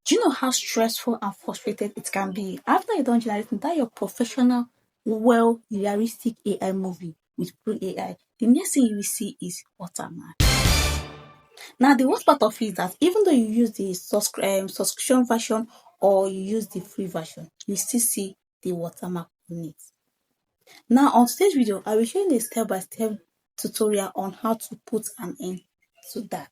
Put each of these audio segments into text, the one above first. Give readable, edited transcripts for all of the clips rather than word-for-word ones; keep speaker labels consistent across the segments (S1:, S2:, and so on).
S1: Do you know how stressful and frustrated it can be after you don't generate that your professional, well, realistic AI movie with pro AI? The next thing you will see is Watermark. Now, the worst part of it is that even though you use the subscription version or you use the free version, you still see the watermark on it. Now, on today's video, I will show you a step-by-step tutorial on how to put an end to that.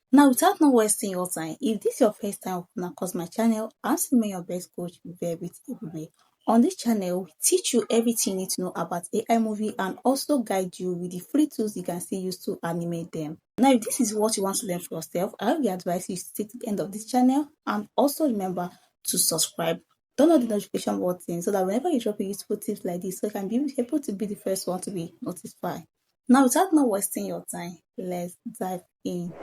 S1: Now, without no wasting your time, if this is your first time across my channel, I'm still your best coach, Velvet everywhere. On this channel, we teach you everything you need to know about AI movie and also guide you with the free tools you can still use to animate them. Now, if this is what you want to learn for yourself, I will advise you to stay to the end of this channel and also remember to subscribe. Turn on the notification button so that whenever you drop a useful tips like this, so you can be able to be the first one to be notified. Now, without not wasting your time, let's dive in.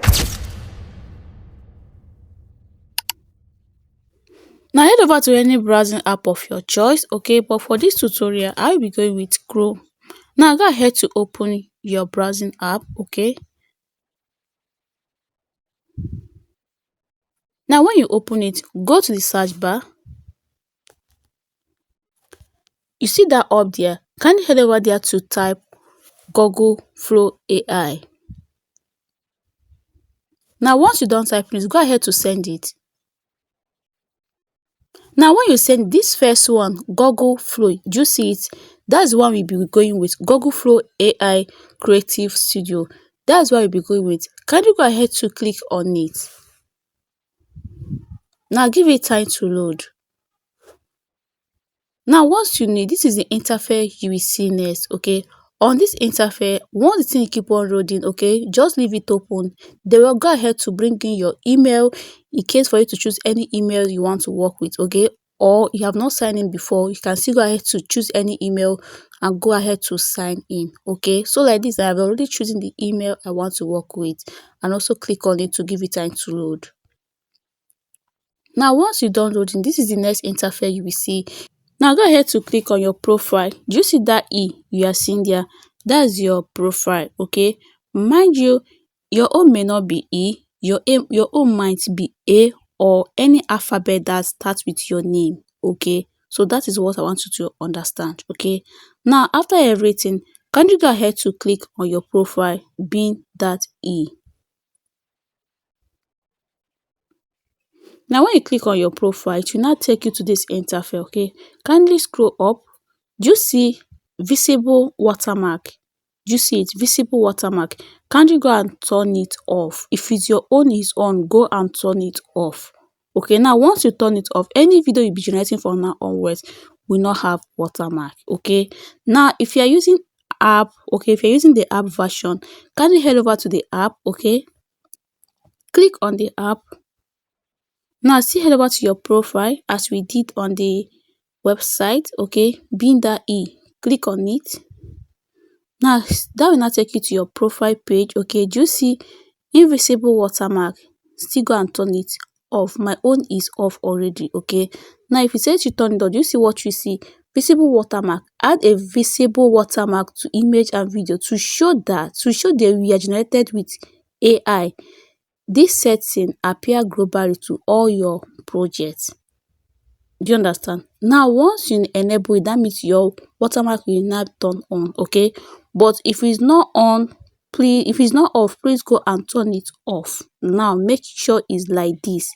S1: Now head over to any browsing app of your choice, okay? But for this tutorial, I will be going with Chrome. Now go ahead to open your browsing app, okay? Now when you open it, go to the search bar. You see that up there? Can you head over there to type Google Flow AI? Now once you don't type it, go ahead to send it. Now when you send this first one, Google Flow, do you see it? That's the one we'll be going with, Google Flow AI Creative Studio. That's what we'll be going with. Can you go ahead to click on it? Now give it time to load. Now once you need, this is the interface you will see next, okay? On this interface, once the thing keep on loading, okay, just leave it open. They will go ahead to bring in your email in case for you to choose any email you want to work with, okay? Or you have not signed in before, you can still go ahead to choose any email and go ahead to sign in, okay? So like this, I have already chosen the email I want to work with and also click on it to give it time to load. Now once you're done loading, this is the next interface you will see. Now go ahead to click on your profile. Do you see that E you are seeing there? That's your profile, okay? Mind you, your own may not be E, your own might be A or any alphabet that starts with your name, okay? So that is what I want you to understand, okay? Now after everything, can you go ahead to click on your profile being that E? Now when you click on your profile, it will now take you to this interface, okay? Kindly scroll up. Do you see visible watermark? Do you see it? Visible watermark. Can you go and turn it off? If it's your own is on, go and turn it off. Okay, now once you turn it off, any video you'll be generating from now onwards will not have watermark. Okay, now if you are using app, okay, if you're using the app version, can you head over to the app? Okay, click on the app. Now still head over to your profile as we did on the website, okay, being that E, click on it. Now that will now take you to your profile page, okay. Do you see invisible watermark? Still go and turn it off. My own is off already, okay. Now if you say to turn it on, do you see what you see? Visible watermark. Add a visible watermark to image and video to show that we are generated with AI. This setting appear globally to all your projects. Do you understand? Now once you enable it, that means your watermark will now turn on, okay? But if it's not on, if it's not off, please go and turn it off. Now make sure it's like this,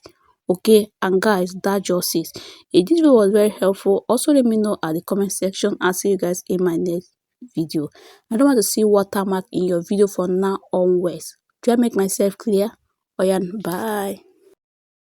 S1: okay? And guys, that just is. If this video was very helpful, also let me know at the comment section. I'll see you guys in my next video. I don't want to see watermark in your video from now onwards. Do I make myself clear? Oh yeah, bye.